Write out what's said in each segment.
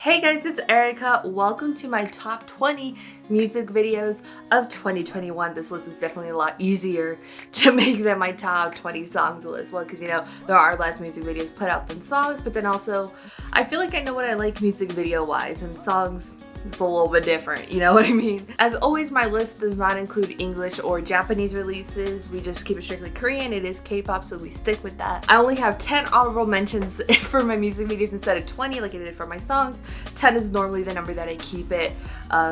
Hey guys, it's Erika. Welcome to my top 20 music videos of 2021. This list is definitely a lot easier to make than my top 20 songs list. Well, because there are less music videos put out than songs, but then also I feel like I know what I like music video wise, and songs, it's a little bit different, you know what I mean? As always, my list does not include English or Japanese releases. We just keep it strictly Korean. It is K-pop, so we stick with that. I only have 10 honorable mentions for my music videos instead of 20 like I did for my songs. 10 is normally the number that I keep it.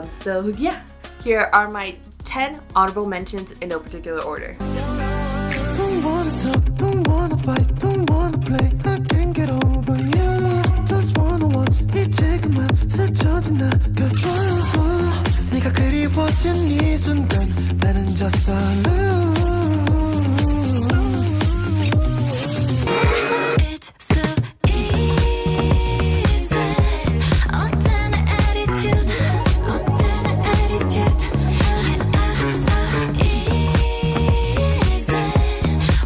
So yeah, here are my 10 honorable mentions in no particular order. Don't wanna talk, don't wanna fight, don't wanna play. I can't get over you. Just wanna watch 이제 그만 스쳐진 나가줘. 네가 그리워진 이 순간 나는 졌어. It's so easy. 어떤 attitude, 어떤 attitude. It's so easy.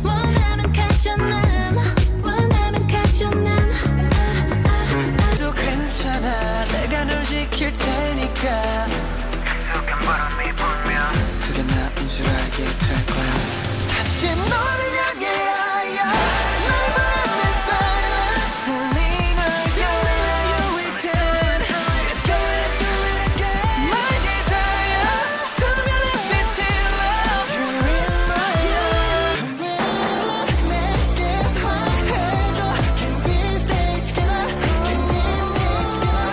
원하면 가져남, 원하면 가져남. 또 괜찮아, 내가 널 지킬 테니까. 익숙한 바람이 불면 그게 나인 줄 알게 될 거야. 다시 너를 향해 날 바란 내 silence 들리는 you 이젠 Let's do it again My desire 수면의 빛이 love You're in my life 내게 말해줘 Can we stay together Can we stay together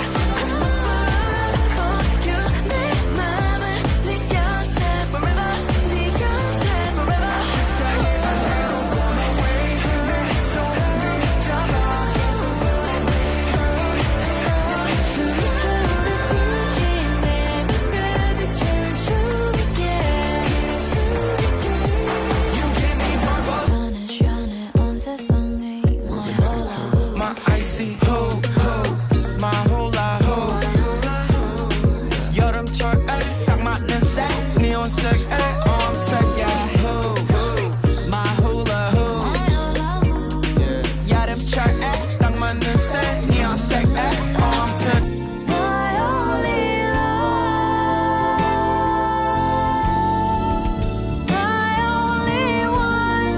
I'm calling you 내 맘을 네 곁에 forever 네 곁에 forever 세상에 내가 wanna wait 손을 잡아 술처럼 빛이 내 맘까지 채울 수 있게 You give me purpose 시원해 온 세상에 my whole life My icy hope My whole life 여름철에 딱 맞는 색 네온색에 엄색 yeah My hula hoop 여름철에 딱 맞는 색 네온색에 엄색 My only love My only one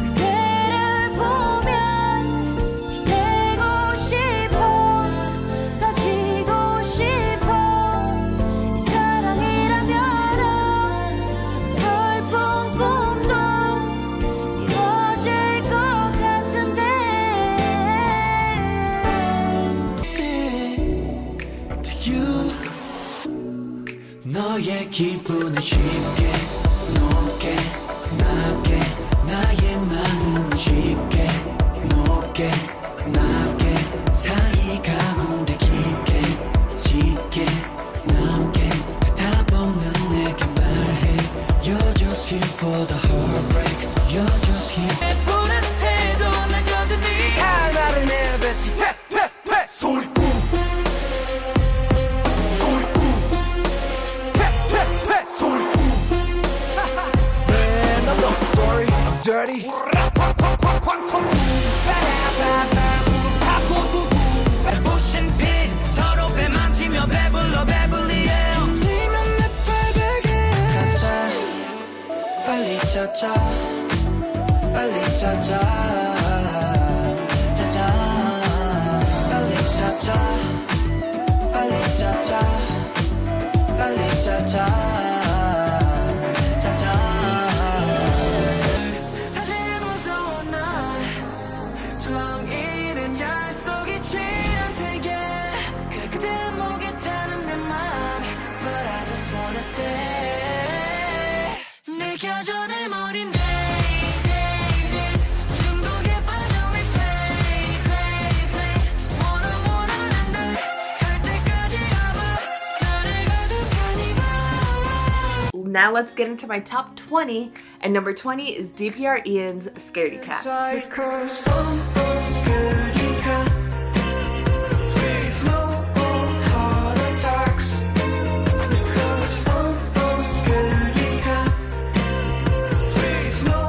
그대를 보면 기대고 싶어 가지고 싶어 이 사랑이라면은 슬픈 꿈도 이루어질 것 같은데 To you 너의 기분을 쉽게 녹게 나게 나의 마음을 쉽게 녹게 나게 사이가 군데 깊게 짙게 남게 그 답 없는 내게 말해 You're just here for the heartbreak You're just here 예쁘는 태도 난 여전히 하나를 내뱉지 퇴퇴퇴 소리꾸 소리꾸 퇴퇴퇴 소리꾸 Man I'm not sorry I'm dirty 부신 빛 서로 배 만지며 배불러 배불리에 들리면 내 발베개 가자 빨리 찾자 빨리 찾자 찾자 빨리 찾자 빨리 찾자 빨리 찾자 찾자 사실 무서워 난 정이른 약속이 취한 세계 그대 목에 타는 내 맘 But I just wanna stay 느껴져 내 머린 days days days 중독에 빠져 replay play play wanna 난날 갈 때까지 가봐 나를 가득하니 봐 Now let's get into my top 20, and number 20 is DPR Ian's Scaredy Cat. Cycles Erika Please no heart attacks Erika Please no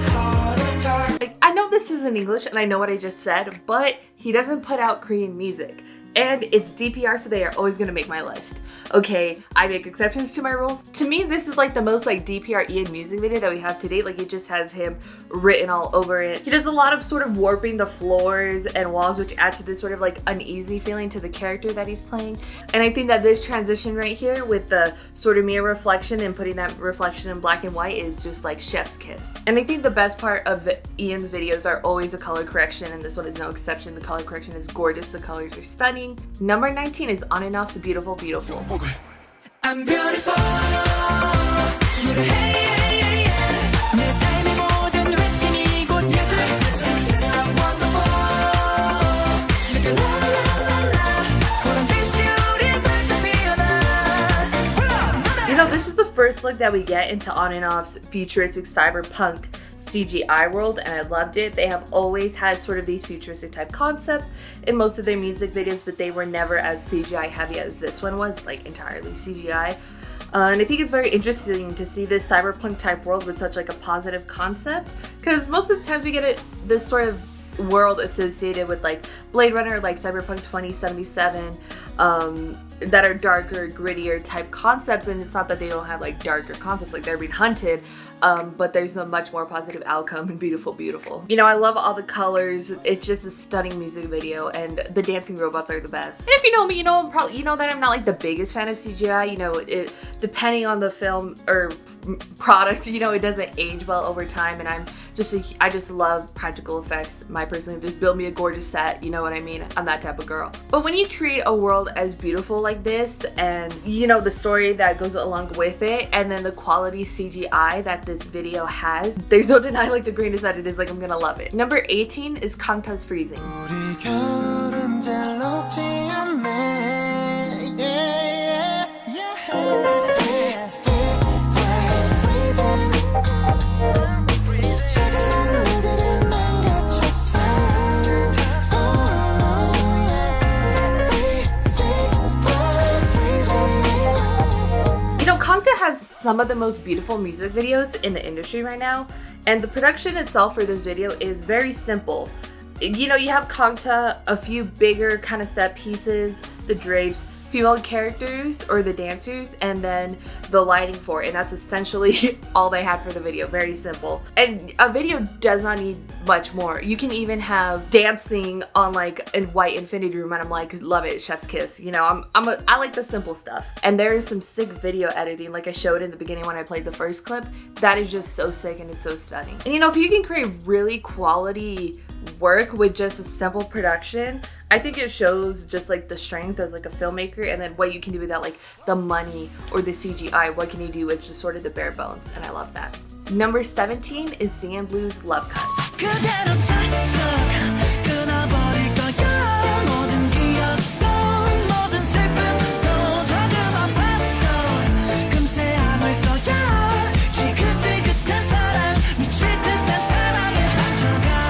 heart attacks Like, I know this isn't English and I know what I just said, but he doesn't put out Korean music. and it's DPR, so they are always gonna make my list. Okay, I make exceptions to my rules. To me, this is like the most like DPR Ian music video that we have to date. Like it just has him written all over it. He does a lot of sort of warping the floors and walls, which adds to this sort of like uneasy feeling to the character that he's playing. And I think that this transition right here with the sort of mirror reflection and putting that reflection in black and white is just like chef's kiss. And I think the best part of Ian's videos are always a color correction, and this one is no exception. The color correction is gorgeous. The colors are stunning. Number 19 is OnOff's Beautiful Beautiful. I'm beautiful. Hey, yeah. 내 삶의 모든 외침이 곧 예술. I'm wonderful. 내가 라라라라. 보란 듯이 우리 반짝 피어나. You know, this is the first look that we get into OnOff's futuristic cyberpunk CGI world, and I loved it. They have always had sort of these futuristic type concepts in most of their music videos, but they were never as CGI heavy as this one was, like entirely CGI. And I think it's very interesting to see this cyberpunk type world with such like a positive concept, because most of the time we get this sort of world associated with like Blade Runner, like Cyberpunk 2077, that are darker, grittier type concepts. And it's not that they don't have like darker concepts, like they're being hunted, but there's a much more positive outcome in Beautiful Beautiful. You know, I love all the colors. It's just a stunning music video, and the dancing robots are the best. And if you know me, you know that I'm not like the biggest fan of CGI. You know, it depending on the film or product, you know, it doesn't age well over time, and I just love practical effects. My personally, just build me a gorgeous set, you know what I mean? I'm that type of girl. But when you create a world as beautiful like this, and you know, the story that goes along with it, and then the quality CGI that this video has, there's no denying like the greatness that it is. Like, I'm gonna love it. Number 18 is Kankas Freezing. 우리 결은 잘 녹지 않네. Yeah, yeah, yeah. Six, five, freezing. 차가운 물들은 망가졌어. Oh, yeah. 3, 6, 5, freezing. You know, Kanka has some of the most beautiful music videos in the industry right now, and the production itself for this video is very simple. You know, you have Kangta, a few bigger kind of set pieces, the drapes, female characters or the dancers, and then the lighting for it, and that's essentially all they had for the video. Very simple. And a video does not need much more. You can even have dancing on like a white infinity room, and I'm like, love it, chef's kiss. You know, I like the simple stuff. And there is some sick video editing, like I showed in the beginning when I played the first clip. That is just so sick, and it's so stunning. And you know, if you can create really quality work with just a simple production, I think it shows just like the strength as like a filmmaker, and then what you can do without like the money or the CGI. What can you do with just sort of the bare bones, and I love that. Number 17 is Singin' Blues Love Cut. 그대로 싹둑 끊어버릴 거야. 모든 기억도 모든 슬픔도 조금 아팠던 금세 안올 거야. 지긋지긋한 사랑 미칠 듯한 사랑의 상처가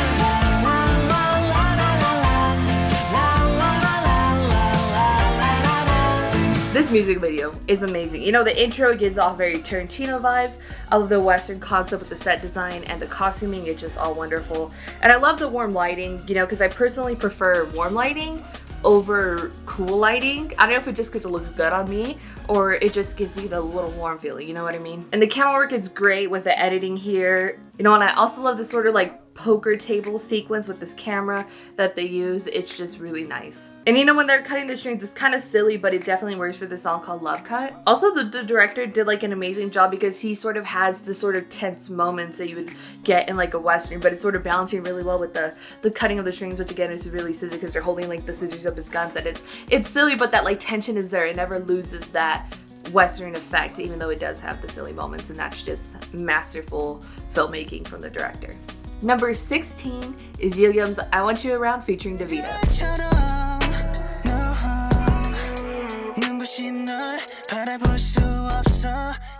This music video is amazing. You know, the intro gives off very Tarantino vibes. I love the Western concept with the set design and the costuming. It's just all wonderful. And I love the warm lighting, you know, because I personally prefer warm lighting over cool lighting. I don't know if it's just because it looks good on me, or it just gives you the little warm feeling, you know what I mean? And the camera work is great with the editing here. You know, and I also love this sort of like poker table sequence with this camera that they use. It's just really nice. And you know, when they're cutting the strings, it's kind of silly, but it definitely works for this song called Love Cut. Also, the director did like an amazing job, because he sort of has the sort of tense moments that you would get in like a Western, but it's sort of balancing really well with the cutting of the strings, which again is really silly because they're holding like the scissors up as guns, and it's silly, but that like tension is there. It never loses that Western effect, even though it does have the silly moments, and that's just masterful filmmaking from the director. Number 16 is Yogyum's I Want You Around featuring Davido.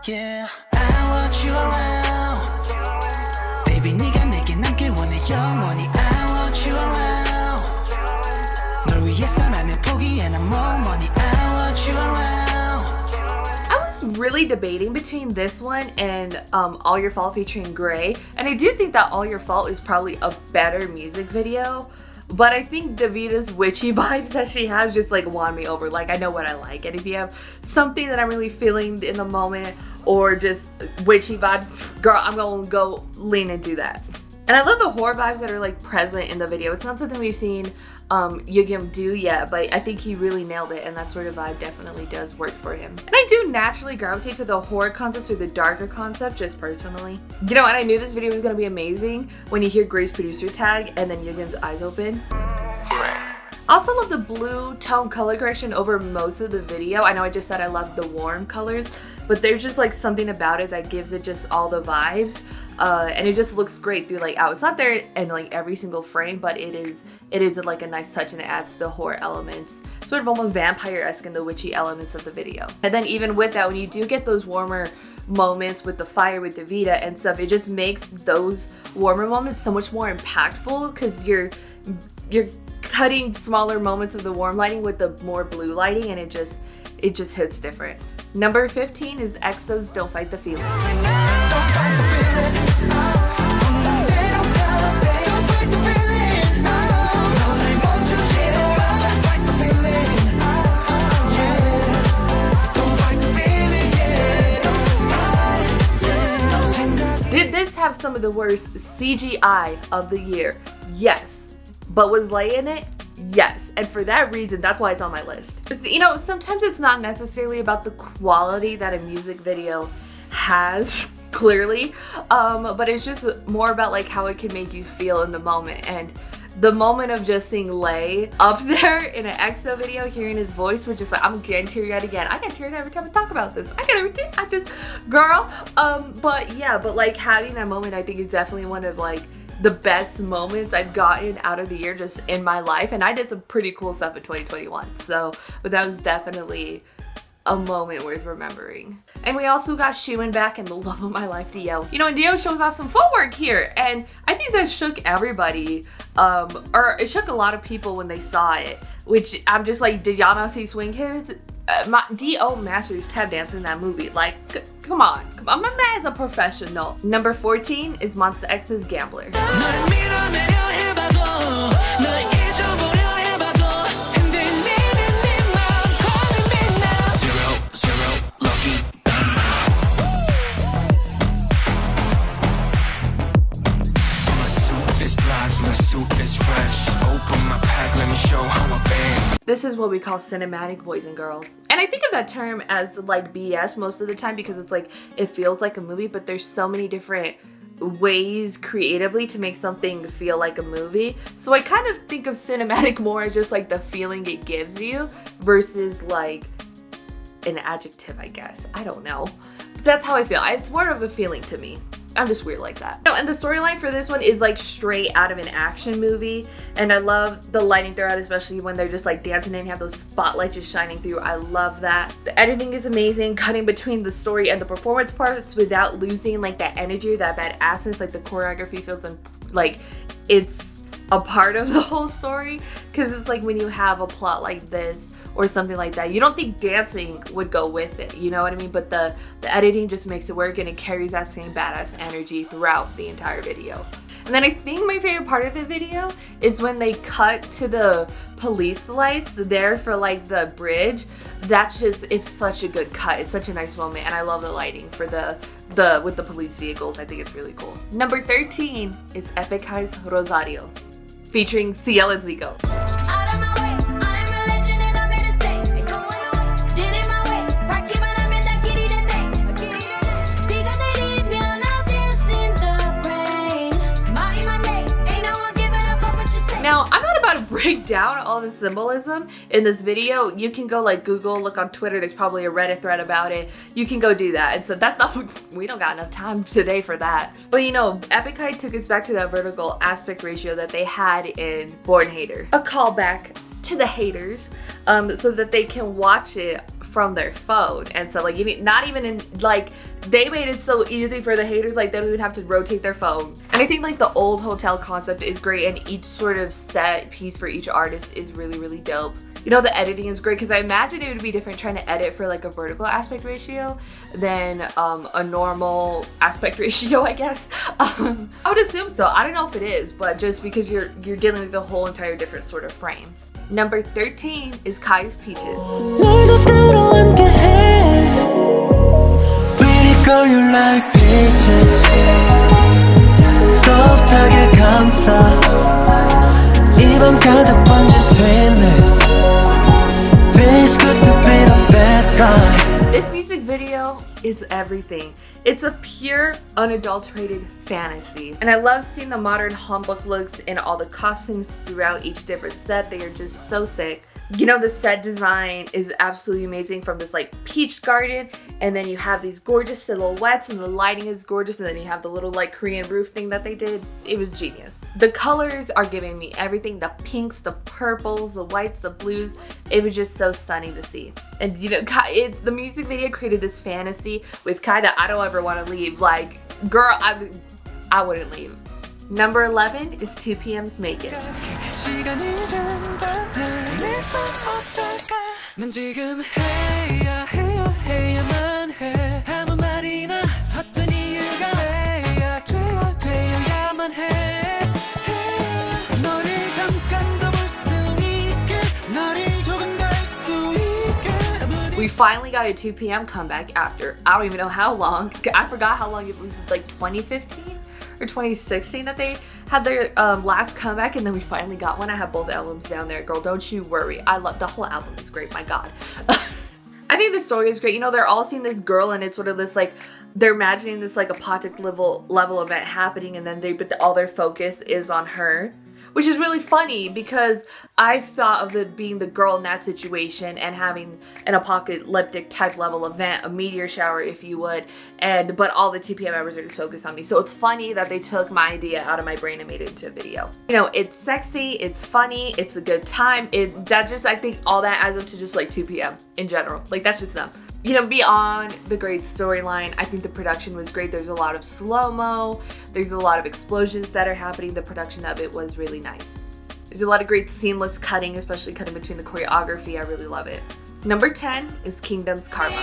Yeah, I want you around. Baby, 네가 내게 남길 원해 영원히. I want you around. 널 위해서라면 포기해 난 뭐뭐니. I want you around. Really debating between this one and All Your Fault featuring Gray, and I do think that All Your Fault is probably a better music video. but I think Davita's witchy vibes that she has just like won me over. Like, I know what I like, and if you have something that I'm really feeling in the moment or just witchy vibes, girl, I'm gonna go lean into that. And I love the horror vibes that are like present in the video. It's not something we've seen Yugyeom do yet, but I think he really nailed it, and that sort of vibe definitely does work for him. And I do naturally gravitate to the horror concepts or the darker concept, just personally. You know, and I knew this video was gonna be amazing when you hear Gray's producer tag and then Yugyeom's eyes open. Also love the blue tone color correction over most of the video. I know I just said I love the warm colors, but there's just like something about it that gives it just all the vibes. And it just looks great throughout. It's not there in like every single frame, but it is like a nice touch, and it adds to the horror elements, sort of almost vampire-esque in the witchy elements of the video. And then even with that, when you do get those warmer moments with the fire with Davita and stuff, it just makes those warmer moments so much more impactful, because you're cutting smaller moments of the warm lighting with the more blue lighting, and it just hits different. Number 15 is EXO's Don't Fight the Feeling. Did this have some of the worst CGI of the year? Yes. But was Lay in it? Yes. And for that reason, that's why it's on my list. You know, sometimes it's not necessarily about the quality that a music video has, clearly, but it's just more about like how it can make you feel in the moment. And the moment of just seeing Lay up there in an EXO video, hearing his voice, was just like, I'm getting teary-eyed again. I get teary-eyed every time I talk about this. Girl. But yeah, but like having that moment, I think is definitely one of like the best moments I've gotten out of the year just in my life. And I did some pretty cool stuff in 2021. So, but that was definitely a moment worth remembering. And we also got Shuin back in the love of my life, Dio. You know, and Dio shows off some footwork here, and I think that shook everybody, or it shook a lot of people when they saw it, which I'm just like, did y'all not see Swing Kids? Dio masters tap dance in that movie. Like, come on. My man's a professional. Number 14 is Monsta X's Gambler. This is what we call cinematic, boys and girls. And I think of that term as like BS most of the time, because it's like, it feels like a movie, but there's so many different ways creatively to make something feel like a movie. So I kind of think of cinematic more as just like the feeling it gives you versus like an adjective, I guess. I don't know. But that's how I feel. It's more of a feeling to me. I'm just weird like that. No, and the storyline for this one is like straight out of an action movie, and I love the lighting throughout, especially when they're just like dancing and have those spotlights just shining through. I love that. The editing is amazing, cutting between the story and the performance parts without losing like that energy or that badassness. Like the choreography feels like it's a part of the whole story, because it's like when you have a plot like this or something like that, you don't think dancing would go with it, you know what I mean? But the editing just makes it work, and it carries that same badass energy throughout the entire video. And then I think my favorite part of the video is when they cut to the police lights there for like the bridge. That's just, it's such a good cut. It's such a nice moment, and I love the lighting for the with the police vehicles. I think it's really cool. Number 13 is Epic High's Rosario, featuring CL and Zico. Now, I'm not about to break down all the symbolism in this video. You can go like Google, look on Twitter, there's probably a Reddit thread about it. You can go do that. And so that's not, we don't got enough time today for that. But you know, Epic High took us back to that vertical aspect ratio that they had in Born Hater. A callback to the haters, so that they can watch it from their phone. And so like, you need, not even in like, they made it so easy for the haters, like they don't even have to rotate their phone. And I think like the old hotel concept is great, and each sort of set piece for each artist is really, really dope. You know, the editing is great because I imagine it would be different trying to edit for like a vertical aspect ratio than a normal aspect ratio, I guess. I would assume so. I don't know if it is, but just because you're dealing with a whole entire different sort of frame. Number 13 is Kai's Peaches. 너도 따로 함께해. Pretty girl, you like peaches. Soft하게 감싸. 입안 가득 번진 sweetness. Feels good to be the bad guy. This music video is everything. It's a pure, unadulterated fantasy. And I love seeing the modern hanbok looks in all the costumes throughout each different set. They are just so sick. You know, the set design is absolutely amazing, from this like peach garden, and then you have these gorgeous silhouettes and the lighting is gorgeous, and then you have the little like Korean roof thing that they did. It was genius. The colors are giving me everything, the pinks, the purples, the whites, the blues. It was just so stunning to see. And you know, the music video created this fantasy with Kai that I don't ever want to leave. Like, girl, I wouldn't leave. Number 11 is 2PM's Make It. 난 지금 해야 해야만 해 아무 말이나 어떤 이유가 되어야만 해 너를 잠깐 더 볼 수 있게 너를 조금 더 알 수 있게. We finally got a 2PM comeback after I don't even know how long. I forgot how long it was, like 2015 or 2016 that they had their last comeback, and then we finally got one. I have both albums down there, girl, don't you worry. I love the whole album, is great, my god. I think the story is great. You know, they're all seeing this girl, and it's sort of this like, they're imagining this like apocalyptic level event happening, and then but all their focus is on her, which is really funny because I've thought of it being the girl in that situation and having an apocalyptic type level event, a meteor shower if you would, but all the 2PM members are just focused on me. So it's funny that they took my idea out of my brain and made it into a video. You know, it's sexy, it's funny, it's a good time. I think all that adds up to just like 2PM in general. Like, that's just them. You know, beyond the great storyline, I think the production was great. There's a lot of slow-mo, there's a lot of explosions that are happening. The production of it was really nice. There's a lot of great seamless cutting, especially cutting between the choreography. I really love it. Number 10 is Kingdom's Karma.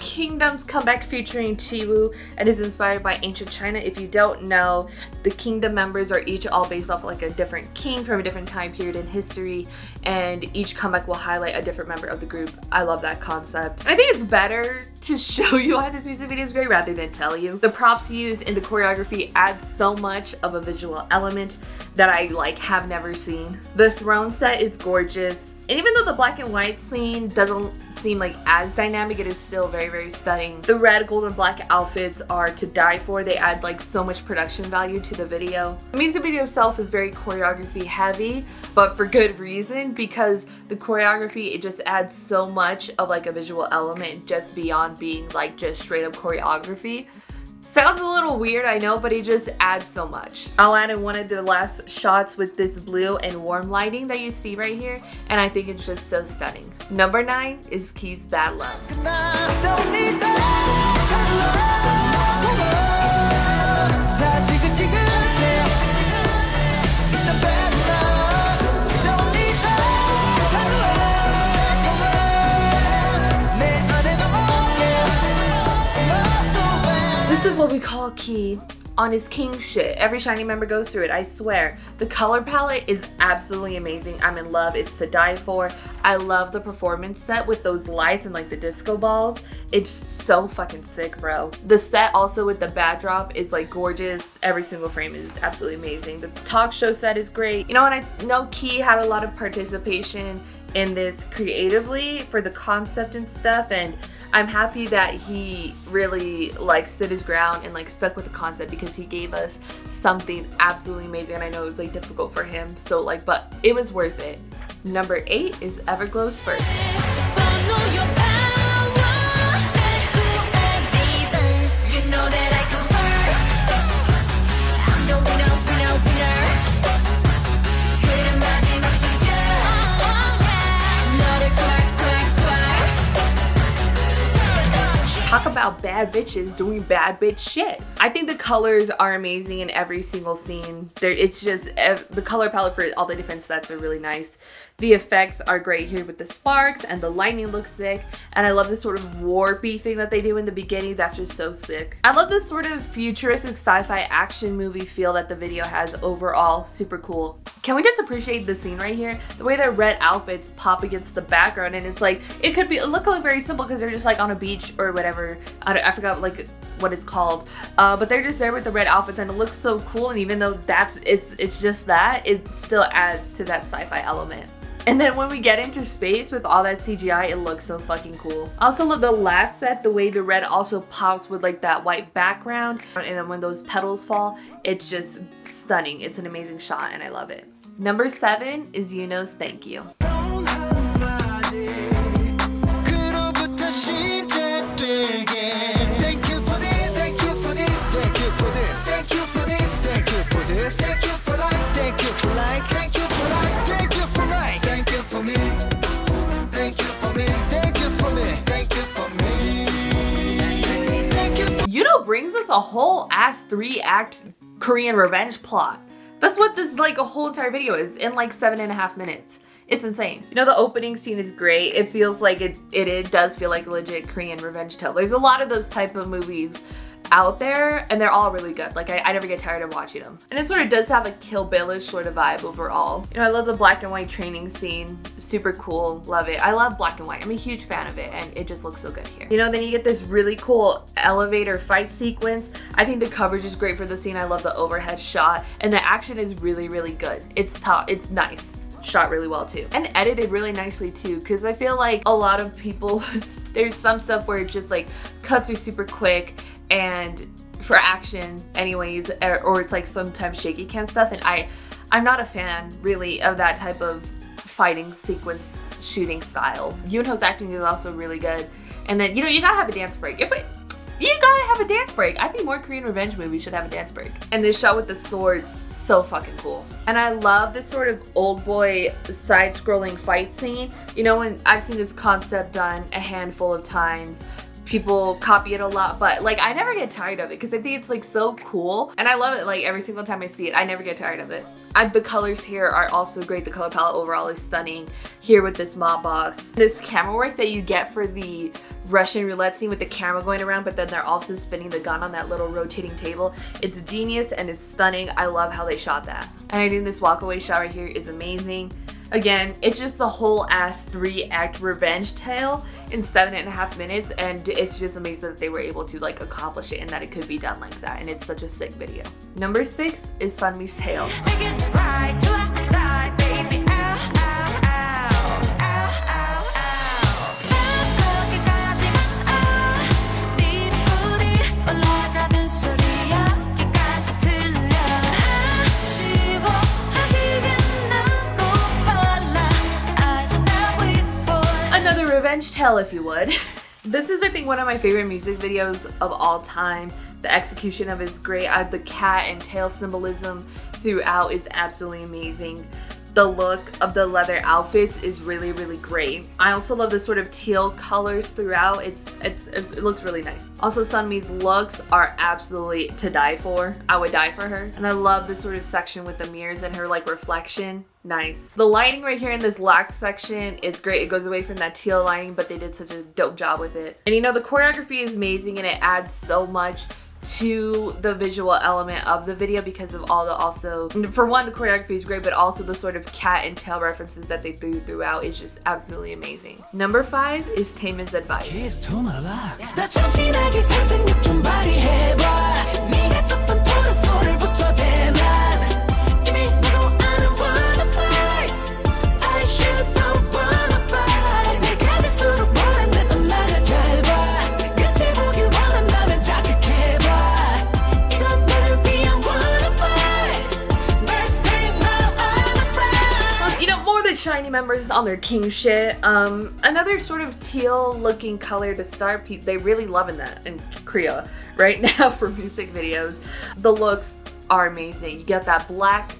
Kingdom's comeback featuring Chiwoo and is inspired by ancient China. If you don't know, the Kingdom members are each all based off like a different king from a different time period in history, and each comeback will highlight a different member of the group. I love that concept. I think it's better to show you why this music video is great rather than tell you. The props used in the choreography add so much of a visual element that I like have never seen. The throne set is gorgeous, and even though the black and white scene doesn't seem like as dynamic, it is still very, very stunning. The red, gold, and black outfits are to die for. They add like so much production value to the video. The music video itself is very choreography heavy, but for good reason, because the choreography, it just adds so much of like a visual element just beyond being like just straight up choreography. Sounds a little weird, I know, but it just adds so much. I'll add in one of the last shots with this blue and warm lighting that you see right here, and I think it's just so stunning. Number 9 is Key's Bad Love. This is what we call Key on his king shit. Every SHINee member goes through it, I swear. The color palette is absolutely amazing. I'm in love. It's to die for. I love the performance set with those lights and like the disco balls. It's so fucking sick, bro. The set also with the backdrop is like gorgeous. Every single frame is absolutely amazing. The talk show set is great. You know, and I know Key had a lot of participation in this creatively for the concept and stuff, and I'm happy that he really like stood his ground and like stuck with the concept, because he gave us something absolutely amazing, and I know it was like difficult for him, so like, but it was worth it. Number 8 is Everglow's First. about bad bitches doing bad bitch shit. I think the colors are amazing in every single scene. It's just, the color palette for all the different sets are really nice. The effects are great here with the sparks, and the lightning looks sick. And I love this sort of warpy thing that they do in the beginning. That's just so sick. I love this sort of futuristic sci-fi action movie feel that the video has overall. Super cool. Can we just appreciate the scene right here? The way their red outfits pop against the background, and it's like, it could be, look like very simple because they're just like on a beach or whatever. I forgot like what it's called, but they're just there with the red outfits, and it looks so cool. And even though it's just that, it still adds to that sci-fi element. And then when we get into space with all that CGI, it looks so fucking cool. I also love the last set, the way the red also pops with like that white background. And then when those petals fall, it's just stunning. It's an amazing shot and I love it. Number 7 is Yuno's Thank You. Brings us a whole ass 3-act Korean revenge plot. That's what this like a whole entire video is in like 7.5 minutes. It's insane. You know, the opening scene is great. It feels like it does feel like a legit Korean revenge tale. There's a lot of those type of movies out there and they're all really good. Like I never get tired of watching them. And it sort of does have a Kill Bill-ish sort of vibe overall. You know, I love the black and white training scene. Super cool. Love it. I love black and white. I'm a huge fan of it and it just looks so good here. You know, then you get this really cool elevator fight sequence. I think the coverage is great for the scene. I love the overhead shot and the action is really, really good. It's top. It's nice. Shot really well too and edited really nicely too, because I feel like a lot of people there's some stuff where it just like cuts are super quick and for action anyways, or it's like sometimes shaky cam stuff, and I'm not a fan really of that type of fighting sequence shooting style. Yoonho's acting is also really good, and then you know you gotta have a dance break. You gotta have a dance break. I think more Korean revenge movies should have a dance break. And this shot with the swords, so fucking cool. And I love this sort of old boy side-scrolling fight scene. You know, when I've seen this concept done a handful of times, people copy it a lot, but like I never get tired of it because I think it's like so cool and I love it. Like every single time I see it, I never get tired of it. The colors here are also great. The color palette overall is stunning here with this mob boss. This camera work that you get for the Russian roulette scene with the camera going around, but then they're also spinning the gun on that little rotating table. It's genius and it's stunning. I love how they shot that. And I think this walkaway shot right here is amazing. Again, it's just a whole ass 3-act revenge tale in 7.5 minutes, and it's just amazing that they were able to like accomplish it and that it could be done like that, and it's such a sick video. Number 6 is Sunmi's Tale. Revenge tale, if you would. This is, I think, one of my favorite music videos of all time. The execution of it is great. The cat and tail symbolism throughout is absolutely amazing. The look of the leather outfits is really, really great. I also love the sort of teal colors throughout. It looks really nice. Also, Sunmi's looks are absolutely to die for. I would die for her. And I love this sort of section with the mirrors and her like reflection. Nice. The lighting right here in this last section is great. It goes away from that teal lighting, but they did such a dope job with it. And you know, the choreography is amazing and it adds so much to the visual element of the video because of all the also, for one, the choreography is great, but also the sort of cat and tail references that they threw throughout is just absolutely amazing. Number 5 is Taemin's Advice. Shiny members on their king shit. Another sort of teal looking color to start. They really loving that in Korea right now for music videos. The looks are amazing. You get that black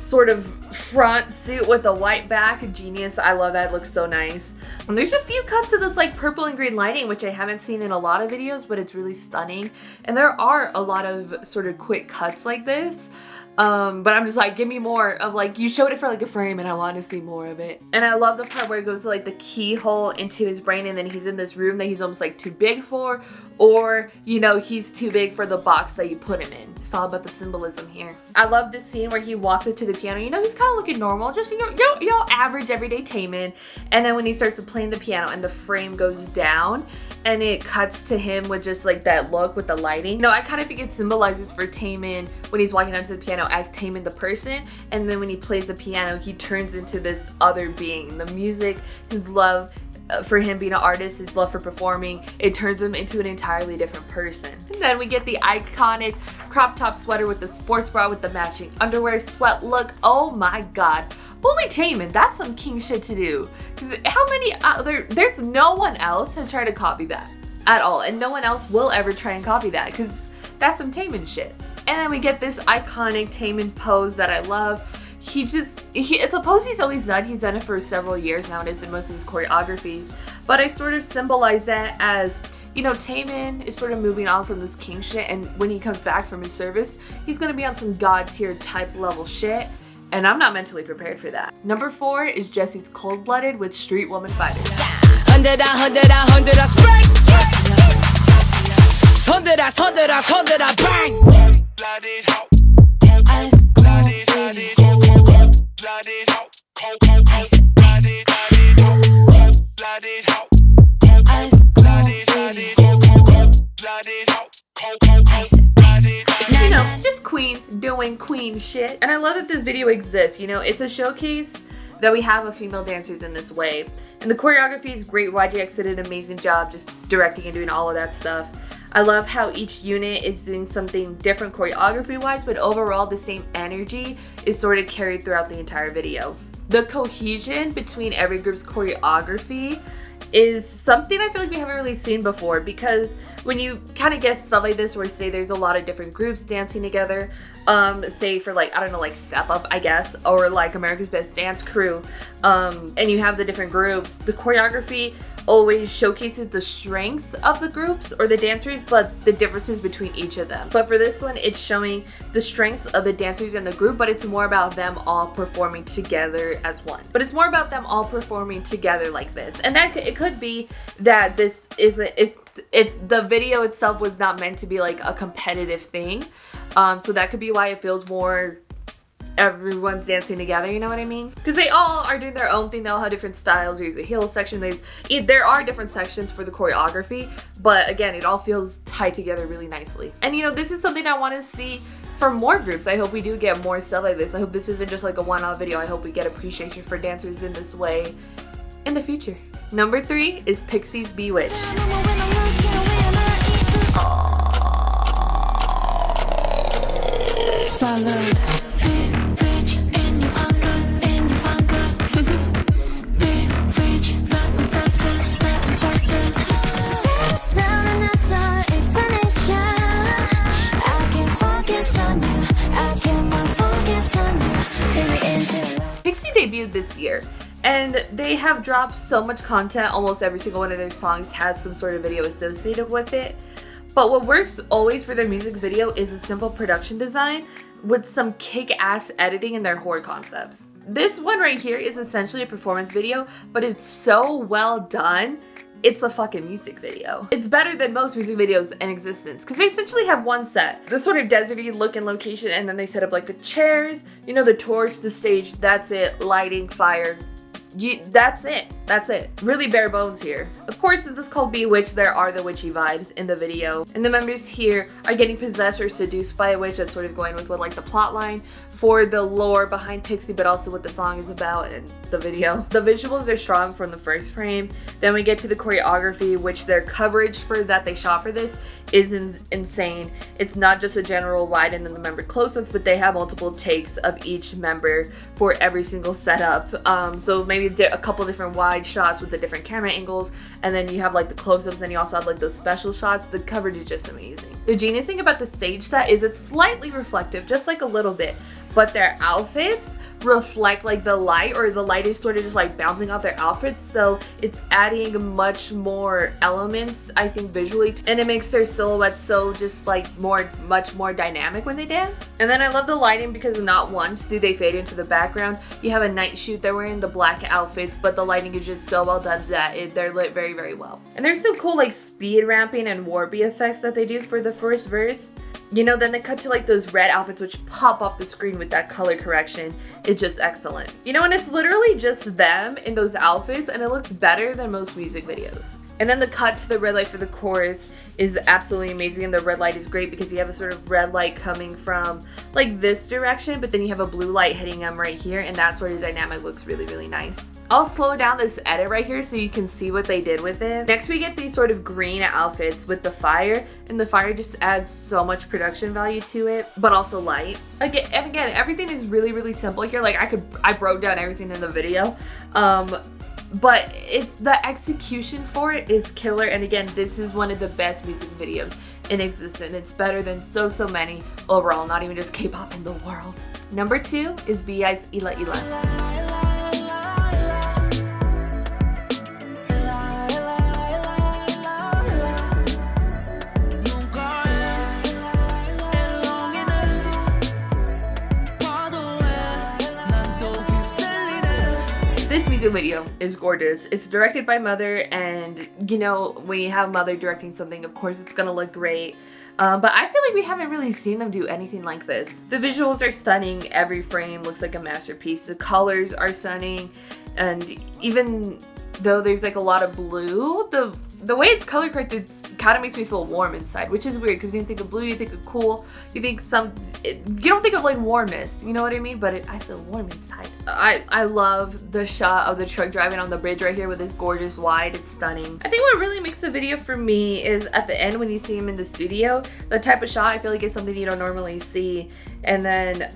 sort of front suit with a white back. Genius. I love that. It looks so nice. And there's a few cuts of this like purple and green lighting, which I haven't seen in a lot of videos, but it's really stunning. And there are a lot of sort of quick cuts like this. But I'm just like, give me more of like, you showed it for like a frame and I want to see more of it. And I love the part where it goes to like the keyhole into his brain, and then he's in this room that he's almost like too big for, or you know, he's too big for the box that you put him in. It's all about the symbolism here. I love this scene where he walks up to the piano. You know, he's kind of looking normal, just you know, average everyday Taemin. And then when he starts playing the piano and the frame goes down and it cuts to him with just like that look with the lighting. You know, I kind of think it symbolizes for Taemin when he's walking onto the piano as Taemin the person, and then when he plays the piano he turns into this other being. The music, his love for him being an artist, his love for performing, it turns him into an entirely different person. And then we get the iconic crop top sweater with the sports bra with the matching underwear sweat look. Oh my god, only Taemin, that's some king shit to do, because how many there's no one else to try to copy that at all, and no one else will ever try and copy that, because that's some Taemin shit. And then we get this iconic Taemin pose that I love. It's a pose he's always done. He's done it for several years now. It is in most of his choreographies. But I sort of symbolize that as, you know, Taemin is sort of moving on from this king shit, and when he comes back from his service, he's gonna be on some god tier type level shit. And I'm not mentally prepared for that. Number 4 is JESSI's Cold Blooded with Street Woman Fighter. You know, just queens doing queen shit. And I love that this video exists. You know, it's a showcase that we have of female dancers in this way. And the choreography is great. YGX did an amazing job just directing and doing all of that stuff. I love how each unit is doing something different choreography wise, but overall the same energy is sort of carried throughout the entire video. The cohesion between every group's choreography is something I feel like we haven't really seen before, because when you kind of get stuff like this where say there's a lot of different groups dancing together, say for like, I don't know, like Step Up, I guess, or like America's Best Dance Crew, and you have the different groups, the choreography always showcases the strengths of the groups or the dancers, but the differences between each of them. But for this one, it's showing the strengths of the dancers in the group, but it's more about them all performing together as one. But it's more about them all performing together like this. And that it could be that this isn't, it's the video itself was not meant to be like a competitive thing. So that could be why it feels more everyone's dancing together, you know what I mean? Because they all are doing their own thing. They all have different styles. There's a heel section. There are different sections for the choreography, but again, it all feels tied together really nicely. And you know, this is something I want to see for more groups. I hope we do get more stuff like this. I hope this isn't just like a one-off video. I hope we get appreciation for dancers in this way in the future. Number 3 is Pixi's Bewitched. Salad. Pixi debuted this year, and they have dropped so much content. Almost every single one of their songs has some sort of video associated with it. But what works always for their music video is a simple production design with some kick-ass editing in their horror concepts. This one right here is essentially a performance video, but it's so well done. It's a fucking music video. It's better than most music videos in existence, because they essentially have one set. This sort of deserty looking location, and then they set up like the chairs, you know, the torch, the stage, that's it, lighting, fire. That's it. Really bare bones here. Of course, since it's called Bewitched, there are the witchy vibes in the video. And the members here are getting possessed or seduced by a witch. That's sort of going with what like the plot line for the lore behind Pixi, but also what the song is about in the video. The visuals are strong from the first frame. Then we get to the choreography, which their coverage for that they shot for this is insane. It's not just a general wide and then the member close-ups, but they have multiple takes of each member for every single setup. So maybe a couple different wide shots with the different camera angles, and then you have like the close-ups, and you also have like those special shots. The coverage is just amazing. The genius thing about the stage set is it's slightly reflective, just like a little bit, but their outfits reflect like the light, or the light is sort of just like bouncing off their outfits, so it's adding much more elements, I think, visually, and it makes their silhouettes so just like much more dynamic when they dance. And then I love the lighting because not once do they fade into the background. You have a night shoot, they're wearing the black outfits, but the lighting is just so well done that they're lit very, very well. And there's some cool like speed ramping and warpy effects that they do for the first verse. You know, then they cut to like those red outfits which pop off the screen with that color correction. It's just excellent. You know, and it's literally just them in those outfits, and it looks better than most music videos. And then the cut to the red light for the chorus is absolutely amazing, and the red light is great because you have a sort of red light coming from like this direction, but then you have a blue light hitting them right here, and that sort of dynamic looks really, really nice. I'll slow down this edit right here so you can see what they did with it. Next we get these sort of green outfits with the fire, and the fire just adds so much production value to it, but also light. Again, everything is really, really simple here. Like I broke down everything in the video. But it's the execution for it is killer, and again, this is one of the best music videos in existence. It's better than so many overall, not even just K-pop in the world. Number 2 is B.I.'s Ila Ila. This music video is gorgeous. It's directed by Mother, and you know, when you have Mother directing something, of course it's gonna look great. But I feel like we haven't really seen them do anything like this. The visuals are stunning. Every frame looks like a masterpiece. The colors are stunning, and even though there's like a lot of blue, the way it's color corrected kind of makes me feel warm inside, which is weird because you think of blue, you think of cool, you think you don't think of like warmness, you know what I mean? But I feel warm inside. I love the shot of the truck driving on the bridge right here with this gorgeous wide. It's stunning. I think what really makes the video for me is at the end when you see him in the studio, the type of shot I feel like is something you don't normally see, and then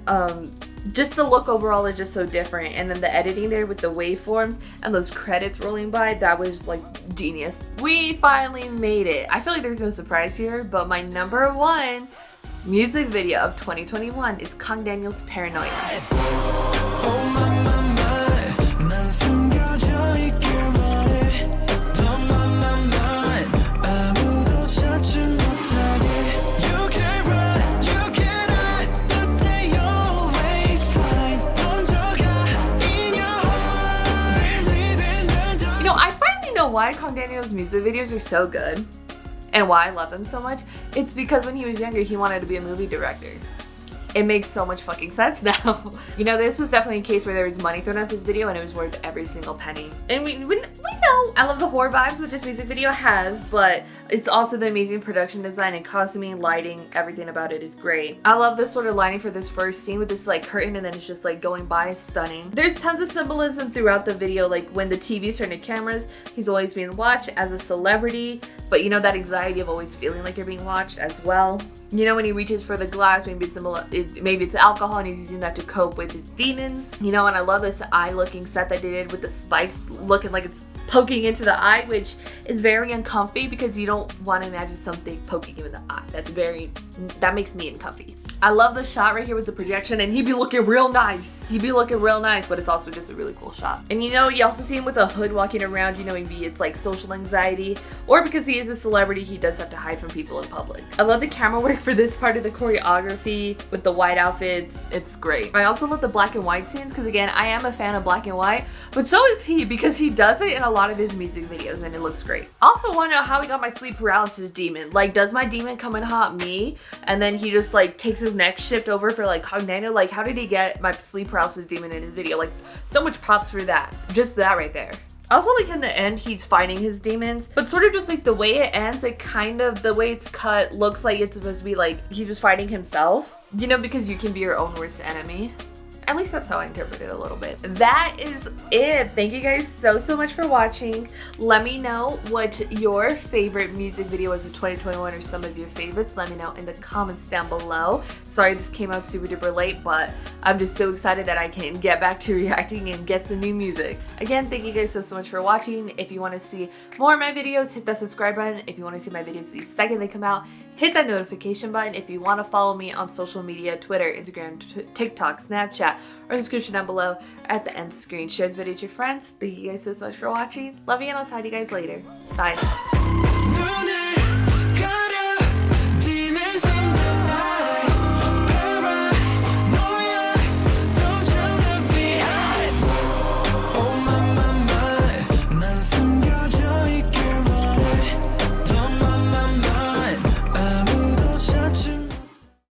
just the look overall is just so different, and then the editing there with the waveforms and those credits rolling by, that was like genius. We finally made it. I feel like there's no surprise here, but my number 1 music video of 2021 is Kang Daniel's Paranoia. Why Kang Daniel's music videos are so good and why I love them so much, it's because when he was younger he wanted to be a movie director. It makes so much fucking sense now. You know, this was definitely a case where there was money thrown at this video and it was worth every single penny. And we know I love the horror vibes which this music video has, but it's also the amazing production design and costuming, lighting, everything about it is great. I love this sort of lighting for this first scene with this like curtain and then it's just like going by, stunning. There's tons of symbolism throughout the video, like when the TV's turned to cameras, he's always being watched as a celebrity, but you know that anxiety of always feeling like you're being watched as well. You know, when he reaches for the glass, maybe it's alcohol and he's using that to cope with his demons. You know, and I love this eye looking set that they did with the spikes looking like it's poking into the eye, which is very uncomfy because you don't want to imagine something poking you in the eye. That makes me uncomfy. I love the shot right here with the projection, and he'd be looking real nice. But it's also just a really cool shot. And you know, you also see him with a hood walking around, you know, maybe it's like social anxiety, or because he is a celebrity, he does have to hide from people in public. I love the camera work for this part of the choreography with the white outfits. It's great. I also love the black and white scenes because again, I am a fan of black and white, but so is he because he does it in a lot of his music videos and it looks great. I also want to know how he got my sleep paralysis demon. Like, does my demon come and haunt me and then he just like takes his neck shift over for like Kang Daniel? Like, how did he get my sleep paralysis demon in his video? Like, so much props for that. Just that right there. I also like in the end he's fighting his demons, but sort of just like the way it ends, it kind of, the way it's cut looks like it's supposed to be like he was fighting himself, you know, because you can be your own worst enemy. At least that's how I interpret it a little bit. That is it. Thank you guys so much for watching. Let me know what your favorite music video was of 2021 or some of your favorites. Let me know in the comments down below. Sorry this came out super duper late, but I'm just so excited that I can get back to reacting and get some new music. Again, thank you guys so much for watching. If you want to see more of my videos, hit that subscribe button. If you want to see my videos the second they come out, hit that notification button. If you want to follow me on social media, Twitter, Instagram, TikTok, Snapchat, or in the description down below or at the end screen. Share this video with your friends. Thank you guys so much for watching. Love you, and I'll talk to you guys later. Bye.